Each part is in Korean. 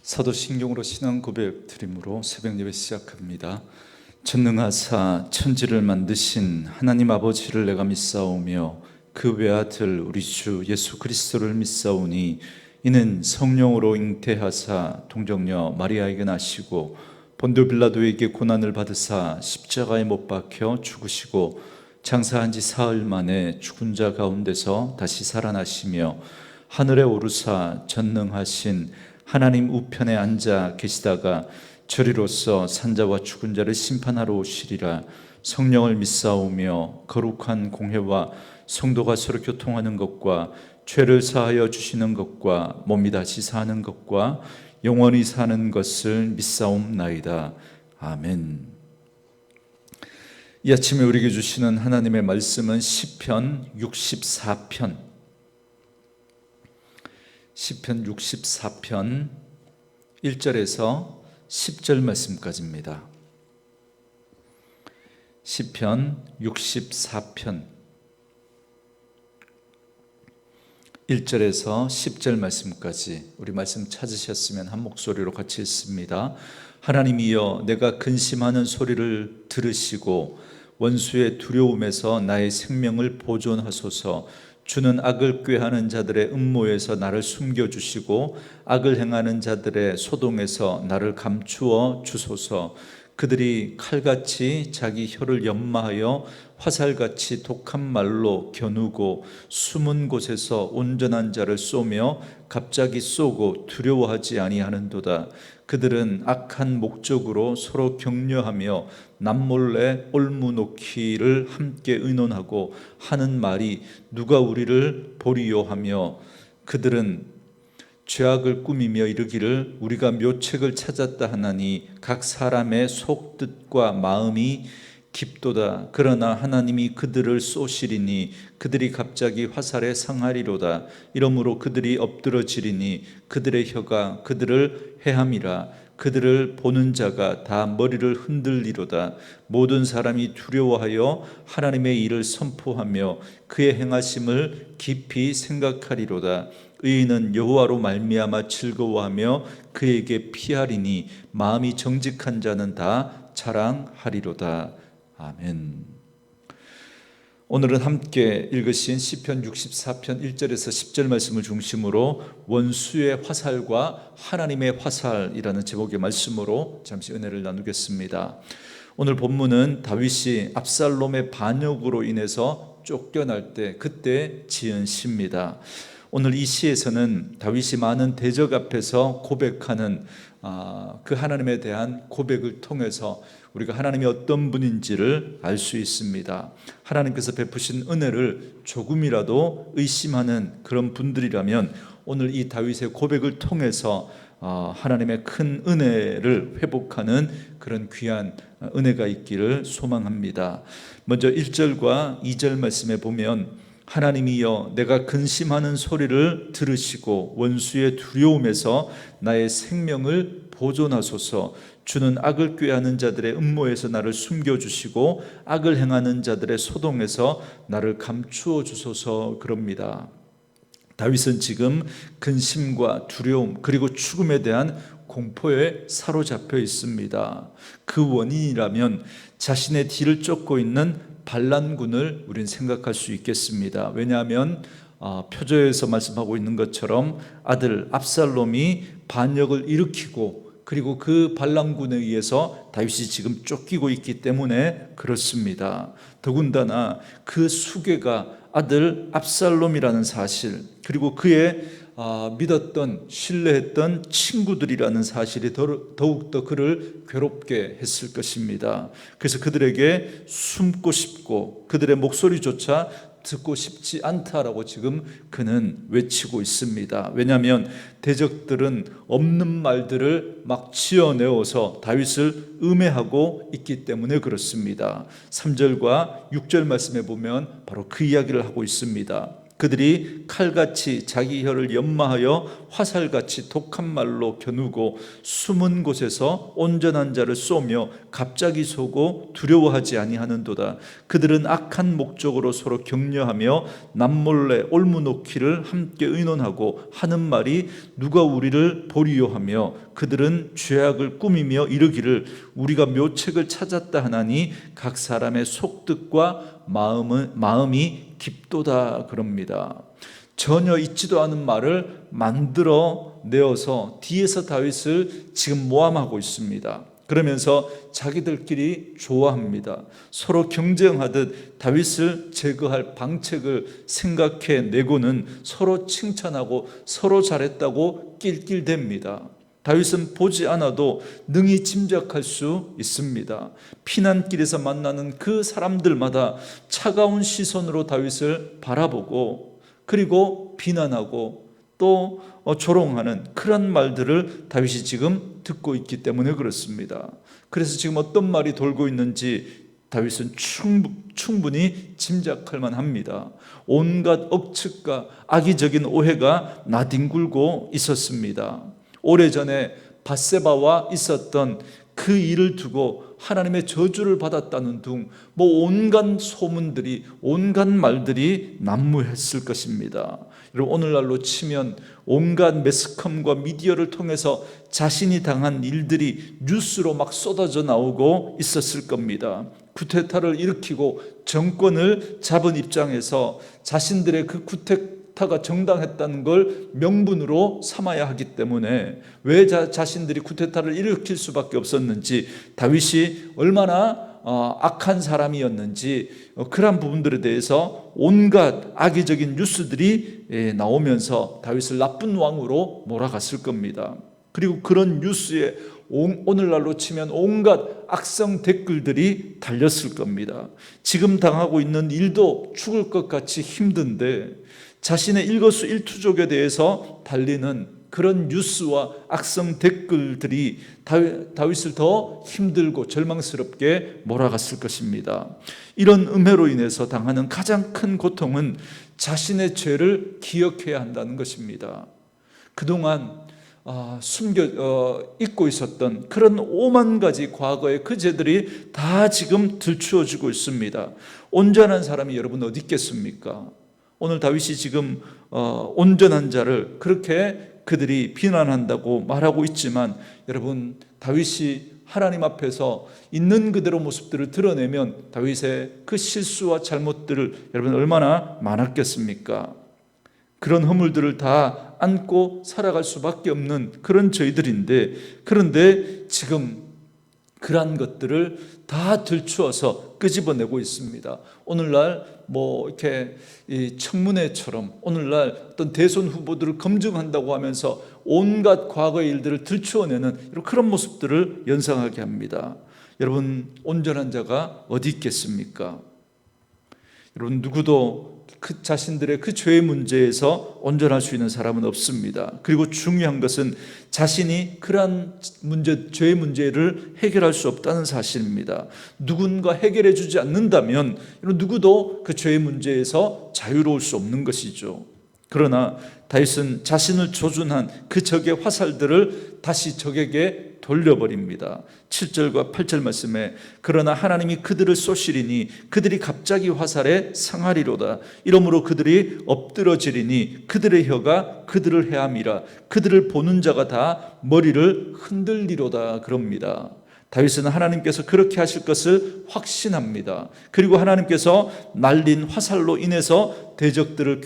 사도신경으로 신앙 고백 드림으로 새벽 예배 시작합니다. 전능하사 천지를 만드신 하나님 아버지를 내가 믿사오며 그 외아들 우리 주 예수 그리스도를 믿사오니 이는 성령으로 잉태하사 동정녀 마리아에게 나시고 본도 빌라도에게 고난을 받으사 십자가에 못 박혀 죽으시고 장사한 지 사흘 만에 죽은 자 가운데서 다시 살아나시며 하늘에 오르사 전능하신 하나님 우편에 앉아 계시다가 저리로서 산자와 죽은 자를 심판하러 오시리라. 성령을 믿사오며 거룩한 공회와 성도가 서로 교통하는 것과 죄를 사하여 주시는 것과 몸이 다시 사는 것과 영원히 사는 것을 믿사옵나이다. 아멘. 이 아침에 우리에게 주시는 하나님의 말씀은 시편 64편 64편 1절에서 10절 말씀까지입니다. 시편 64편 1절에서 10절 말씀까지 우리 말씀 찾으셨으면 한 목소리로 같이 읽습니다. 하나님이여, 내가 근심하는 소리를 들으시고 원수의 두려움에서 나의 생명을 보존하소서. 주는 악을 꾀하는 자들의 음모에서 나를 숨겨주시고 악을 행하는 자들의 소동에서 나를 감추어 주소서. 그들이 칼같이 자기 혀를 연마하여 화살같이 독한 말로 겨누고 숨은 곳에서 온전한 자를 쏘며 갑자기 쏘고 두려워하지 아니하는도다. 그들은 악한 목적으로 서로 격려하며 남몰래 올무놓기를 함께 의논하고 하는 말이 누가 우리를 보리요 하며, 그들은 죄악을 꾸미며 이르기를 우리가 묘책을 찾았다 하나니 각 사람의 속뜻과 마음이 깊도다. 그러나 하나님이 그들을 쏘시리니 그들이 갑자기 화살에 상하리로다. 이러므로 그들이 엎드러지리니 그들의 혀가 그들을 해함이라. 그들을 보는 자가 다 머리를 흔들리로다. 모든 사람이 두려워하여 하나님의 일을 선포하며 그의 행하심을 깊이 생각하리로다. 의인은 여호와로 말미암아 즐거워하며 그에게 피하리니 마음이 정직한 자는 다 자랑하리로다. 아멘. 오늘은 함께 읽으신 시편 64편 1절에서 10절 말씀을 중심으로 원수의 화살과 하나님의 화살이라는 제목의 말씀으로 잠시 은혜를 나누겠습니다. 오늘 본문은 다윗이 압살롬의 반역으로 인해서 쫓겨날 때 그때 지은 시입니다. 오늘 이 시에서는 다윗이 많은 대적 앞에서 고백하는 그 하나님에 대한 고백을 통해서 우리가 하나님이 어떤 분인지를 알 수 있습니다. 하나님께서 베푸신 은혜를 조금이라도 의심하는 그런 분들이라면 오늘 이 다윗의 고백을 통해서 하나님의 큰 은혜를 회복하는 그런 귀한 은혜가 있기를 소망합니다. 먼저 1절과 2절 말씀에 보면 하나님이여, 내가 근심하는 소리를 들으시고 원수의 두려움에서 나의 생명을 보존하소서. 주는 악을 꾀하는 자들의 음모에서 나를 숨겨주시고 악을 행하는 자들의 소동에서 나를 감추어 주소서. 그럽니다. 다윗은 지금 근심과 두려움 그리고 죽음에 대한 공포에 사로잡혀 있습니다. 그 원인이라면 자신의 뒤를 쫓고 있는 반란군을 우린 생각할 수 있겠습니다. 왜냐하면 표저에서 말씀하고 있는 것처럼 아들 압살롬이 반역을 일으키고 그리고 그 반란군에 의해서 다윗이 지금 쫓기고 있기 때문에 그렇습니다. 더군다나 그 수괴가 아들 압살롬이라는 사실, 그리고 그의 믿었던 신뢰했던 친구들이라는 사실이 더욱더 그를 괴롭게 했을 것입니다. 그래서 그들에게 숨고 싶고 그들의 목소리조차 듣고 싶지 않다라고 지금 그는 외치고 있습니다. 왜냐하면 대적들은 없는 말들을 막 지어내어서 다윗을 음해하고 있기 때문에 그렇습니다. 3절과 6절 말씀에 보면 바로 그 이야기를 하고 있습니다. 그들이 칼같이 자기 혀를 연마하여 화살같이 독한 말로 겨누고 숨은 곳에서 온전한 자를 쏘며 갑자기 쏘고 두려워하지 아니하는도다. 그들은 악한 목적으로 서로 격려하며 남몰래 올무놓기를 함께 의논하고 하는 말이 누가 우리를 보리요 하며 그들은 죄악을 꾸미며 이르기를 우리가 묘책을 찾았다 하나니 각 사람의 속뜻과 마음이 깊도다 그럽니다. 전혀 있지도 않은 말을 만들어 내어서 뒤에서 다윗을 지금 모함하고 있습니다. 그러면서 자기들끼리 좋아합니다. 서로 경쟁하듯 다윗을 제거할 방책을 생각해 내고는 서로 칭찬하고 서로 잘했다고 낄낄댑니다. 다윗은 보지 않아도 능히 짐작할 수 있습니다. 피난길에서 만나는 그 사람들마다 차가운 시선으로 다윗을 바라보고 그리고 비난하고 또 조롱하는 그런 말들을 다윗이 지금 듣고 있기 때문에 그렇습니다. 그래서 지금 어떤 말이 돌고 있는지 다윗은 충분히 짐작할 만합니다. 온갖 억측과 악의적인 오해가 나뒹굴고 있었습니다. 오래전에 밧세바와 있었던 그 일을 두고 하나님의 저주를 받았다는 등 온갖 소문들이 온갖 말들이 난무했을 것입니다. 여러분 오늘날로 치면 온갖 매스컴과 미디어를 통해서 자신이 당한 일들이 뉴스로 막 쏟아져 나오고 있었을 겁니다. 쿠데타를 일으키고 정권을 잡은 입장에서 자신들의 그 쿠데타가 정당했다는 걸 명분으로 삼아야 하기 때문에 왜 자신들이 쿠데타를 일으킬 수밖에 없었는지, 다윗이 얼마나 악한 사람이었는지 그런 부분들에 대해서 온갖 악의적인 뉴스들이 나오면서 다윗을 나쁜 왕으로 몰아갔을 겁니다. 그리고 그런 뉴스에 오늘날로 치면 온갖 악성 댓글들이 달렸을 겁니다. 지금 당하고 있는 일도 죽을 것 같이 힘든데 자신의 일거수일투족에 대해서 달리는 그런 뉴스와 악성 댓글들이 다윗을 더 힘들고 절망스럽게 몰아갔을 것입니다. 이런 음해로 인해서 당하는 가장 큰 고통은 자신의 죄를 기억해야 한다는 것입니다. 그동안 잊고 있었던 그런 오만 가지 과거의 그 죄들이 다 지금 들추어지고 있습니다. 온전한 사람이 여러분 어디 있겠습니까? 오늘 다윗이 지금 온전한 자를 그렇게 그들이 비난한다고 말하고 있지만, 여러분 다윗이 하나님 앞에서 있는 그대로 모습들을 드러내면 다윗의 그 실수와 잘못들을 여러분 얼마나 많았겠습니까? 그런 허물들을 다 안고 살아갈 수밖에 없는 그런 저희들인데, 그런데 지금 그러한 것들을 다 들추어서 끄집어내고 있습니다. 오늘날 이렇게 청문회처럼 오늘날 어떤 대선 후보들을 검증한다고 하면서 온갖 과거의 일들을 들추어내는 그런 모습들을 연상하게 합니다. 여러분 온전한 자가 어디 있겠습니까? 여러분 누구도 그 자신들의 그 죄의 문제에서 온전할 수 있는 사람은 없습니다. 그리고 중요한 것은 자신이 그러한 죄의 문제를 해결할 수 없다는 사실입니다. 누군가 해결해 주지 않는다면 누구도 그 죄의 문제에서 자유로울 수 없는 것이죠. 그러나 다윗은 자신을 조준한 그 적의 화살들을 다시 적에게 돌려버립니다. 7절과 8절 말씀에 그러나 하나님이 그들을 쏘시리니 그들이 갑자기 화살에 상하리로다. 이러므로 그들이 엎드러지리니 그들의 혀가 그들을 해함이라. 그들을 보는 자가 다 머리를 흔들리로다 그럽니다. 다윗은 하나님께서 그렇게 하실 것을 확신합니다. 그리고 하나님께서 날린 화살로 인해서 대적들을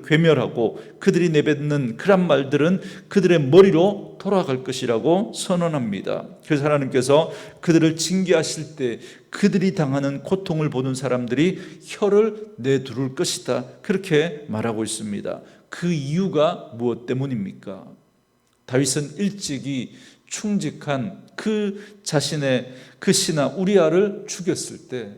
괴멸하고 그들이 내뱉는 그런 말들은 그들의 머리로 돌아갈 것이라고 선언합니다. 그래서 하나님께서 그들을 징계하실 때 그들이 당하는 고통을 보는 사람들이 혀를 내두를 것이다, 그렇게 말하고 있습니다. 그 이유가 무엇 때문입니까? 다윗은 일찍이 충직한 그 자신의 그 신하 우리아를 죽였을 때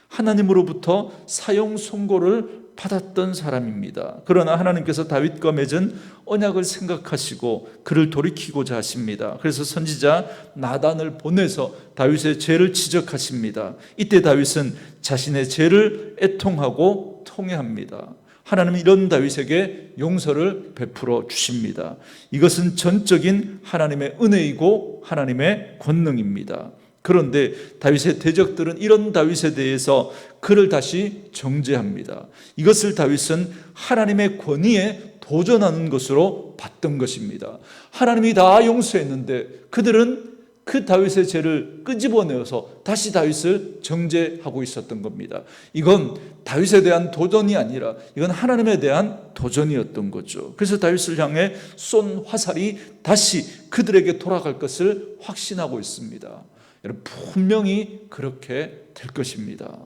하나님으로부터 사형 선고를 받았던 사람입니다. 그러나 하나님께서 다윗과 맺은 언약을 생각하시고 그를 돌이키고자 하십니다. 그래서 선지자 나단을 보내서 다윗의 죄를 지적하십니다. 이때 다윗은 자신의 죄를 애통하고 통회합니다. 하나님은 이런 다윗에게 용서를 베풀어 주십니다. 이것은 전적인 하나님의 은혜이고 하나님의 권능입니다. 그런데 다윗의 대적들은 이런 다윗에 대해서 그를 다시 정죄합니다. 이것을 다윗은 하나님의 권위에 도전하는 것으로 봤던 것입니다. 하나님이 다 용서했는데 그들은 그 다윗의 죄를 끄집어내어서 다시 다윗을 정죄하고 있었던 겁니다. 이건 다윗에 대한 도전이 아니라 이건 하나님에 대한 도전이었던 거죠. 그래서 다윗을 향해 쏜 화살이 다시 그들에게 돌아갈 것을 확신하고 있습니다. 여러분, 분명히 그렇게 될 것입니다.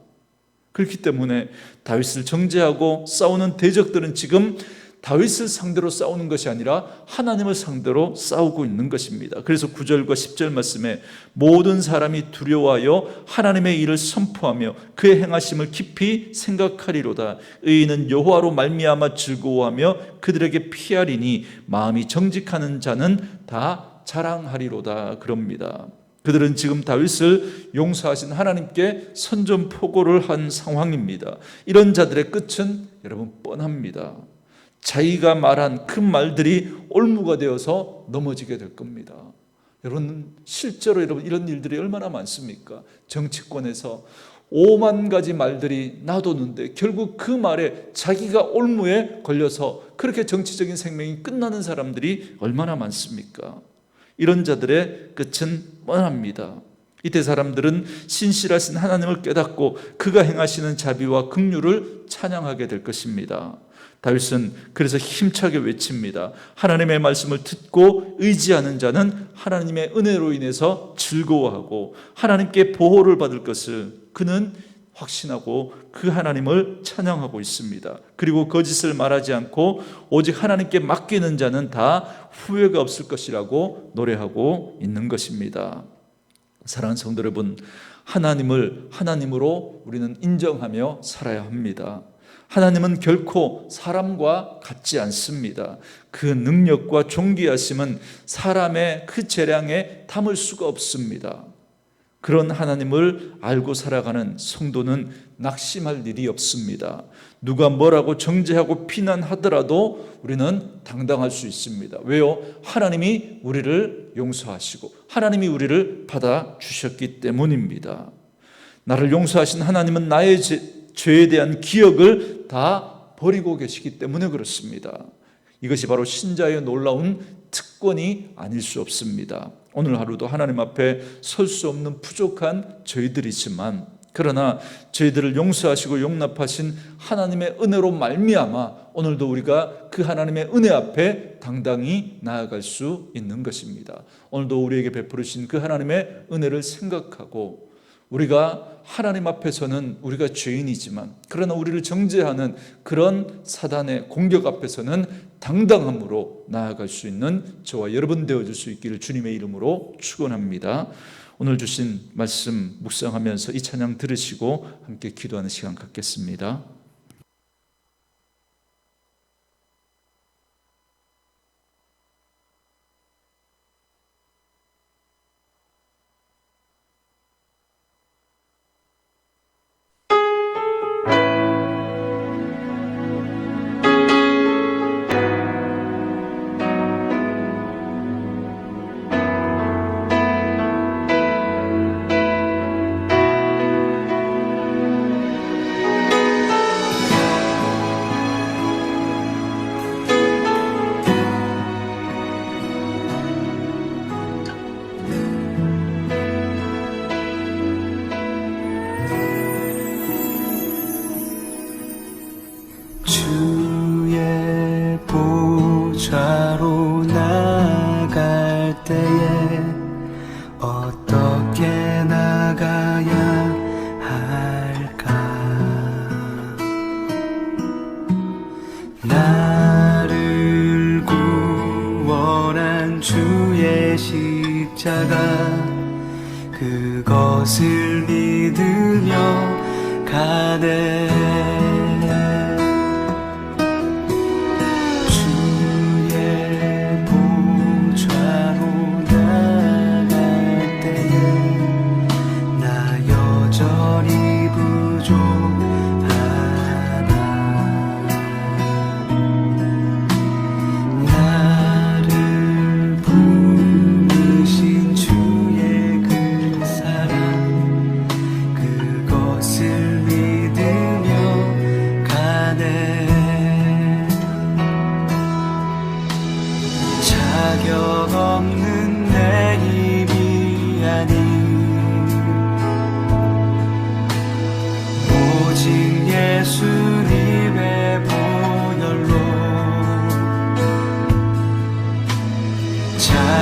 그렇기 때문에 다윗을 정죄하고 싸우는 대적들은 지금 다윗을 상대로 싸우는 것이 아니라 하나님을 상대로 싸우고 있는 것입니다. 그래서 9절과 10절 말씀에 모든 사람이 두려워하여 하나님의 일을 선포하며 그의 행하심을 깊이 생각하리로다. 의인은 여호와로 말미암아 즐거워하며 그들에게 피하리니 마음이 정직하는 자는 다 자랑하리로다. 그럽니다. 그들은 지금 다윗을 용서하신 하나님께 선전포고를 한 상황입니다. 이런 자들의 끝은 여러분 뻔합니다. 자기가 말한 그 말들이 올무가 되어서 넘어지게 될 겁니다. 여러분, 실제로 여러분 이런 일들이 얼마나 많습니까? 정치권에서 5만 가지 말들이 나도는데 결국 그 말에 자기가 올무에 걸려서 그렇게 정치적인 생명이 끝나는 사람들이 얼마나 많습니까? 이런 자들의 끝은 뻔합니다. 이때 사람들은 신실하신 하나님을 깨닫고 그가 행하시는 자비와 긍휼을 찬양하게 될 것입니다. 다윗은 그래서 힘차게 외칩니다. 하나님의 말씀을 듣고 의지하는 자는 하나님의 은혜로 인해서 즐거워하고 하나님께 보호를 받을 것을 그는 확신하고 그 하나님을 찬양하고 있습니다. 그리고 거짓을 말하지 않고 오직 하나님께 맡기는 자는 다 후회가 없을 것이라고 노래하고 있는 것입니다. 사랑하는 성도 여러분, 하나님을 하나님으로 우리는 인정하며 살아야 합니다. 하나님은 결코 사람과 같지 않습니다. 그 능력과 존귀하심은 사람의 그 재량에 담을 수가 없습니다. 그런 하나님을 알고 살아가는 성도는 낙심할 일이 없습니다. 누가 뭐라고 정죄하고 비난하더라도 우리는 당당할 수 있습니다. 왜요? 하나님이 우리를 용서하시고 하나님이 우리를 받아주셨기 때문입니다. 나를 용서하신 하나님은 나의 죄에 대한 기억을 다 버리고 계시기 때문에 그렇습니다. 이것이 바로 신자의 놀라운 특권이 아닐 수 없습니다. 오늘 하루도 하나님 앞에 설 수 없는 부족한 저희들이지만 그러나 저희들을 용서하시고 용납하신 하나님의 은혜로 말미암아 오늘도 우리가 그 하나님의 은혜 앞에 당당히 나아갈 수 있는 것입니다. 오늘도 우리에게 베푸르신 그 하나님의 은혜를 생각하고 우리가 하나님 앞에서는 우리가 죄인이지만 그러나 우리를 정죄하는 그런 사단의 공격 앞에서는 당당함으로 나아갈 수 있는 저와 여러분 되어줄 수 있기를 주님의 이름으로 축원합니다. 오늘 주신 말씀 묵상하면서 이 찬양 들으시고 함께 기도하는 시간 갖겠습니다. 보좌로 나갈 때에 어떻게 나가야 할까? 나를 구원한 주의 십자가 그것을 믿으며 가네. 여전히 부족하다.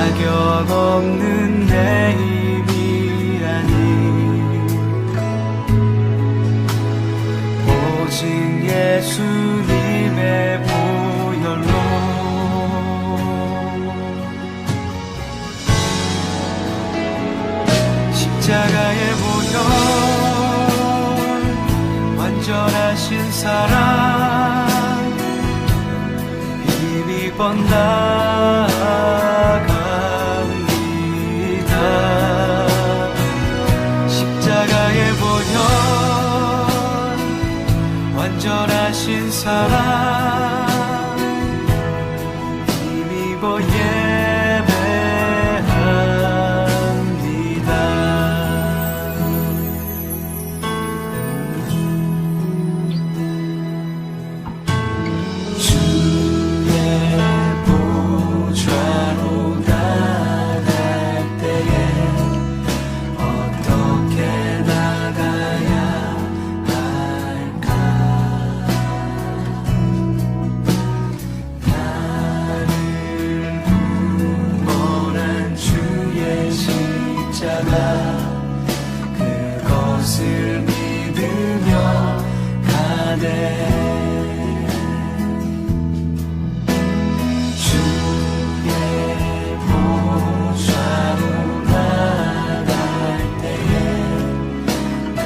자격 없는 내 힘이 아닌 오직 예수님의 보혈로 십자가의 보혈 완전하신 사랑 힘이 뻗나갑니다. 십자가의 보혈 완전하신 사랑 힘입어 예배합니다. 주의 보좌로 나갈 때에 어떻게 나가야 할까? 나를 구원한 주의 십자가 그것을 믿으며 가되 주의 보좌로 나갈 때에 나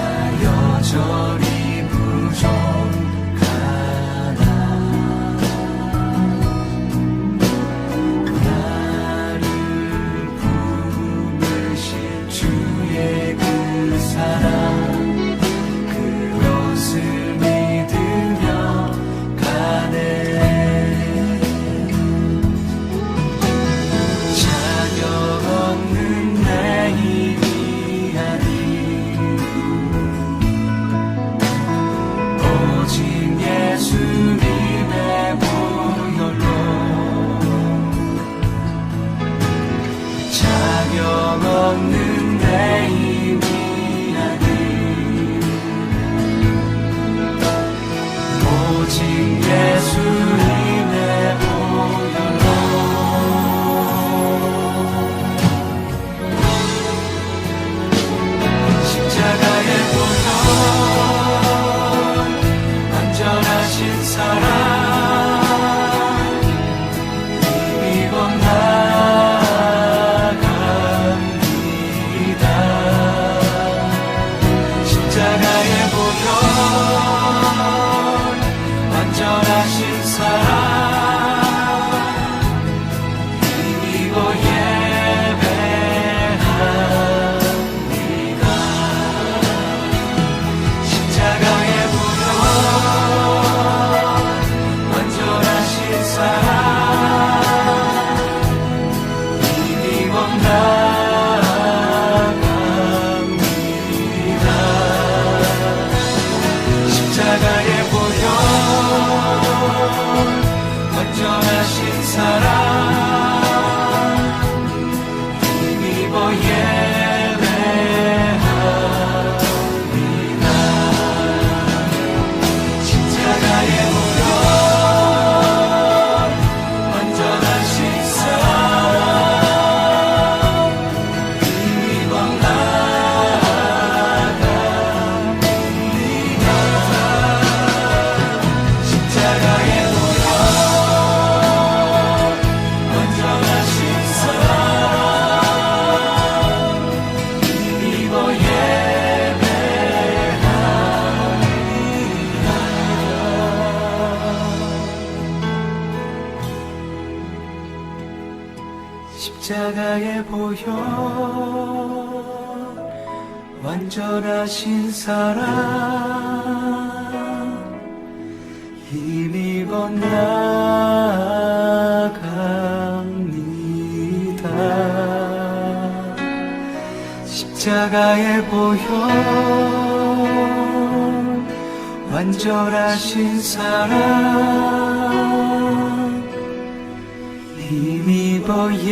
여전히 부족하다. 나를 부르신 주의 그 사랑 그것을 믿으며 가네. 자격 없는 내 힘이 아닌 오직 예수님의 보혈로 자격 없는 내 힘이 아닌 오직 예수님의 보혈로 십자가의 보혈 완전하신 사랑 힘입어 나갑니다. 십자가의 보혈 완전하신 사랑 힘입어 예배합니다. 십자가의 보혈 완전하신 사랑 힘입어 나갑니다. 십자가의 보혈 완전하신 사랑 힘입어 예배합니다. 십자가의 보혈 완전하신 사랑 힘입어 나갑니다. 십자가의 보혈 완전하신 사랑 힘입어 예배합니다. 십자가의 보혈 완전하신 사랑 힘입어 나갑니다. 십자가의 보혈 완전하신 사랑 힘입어 예배합니다.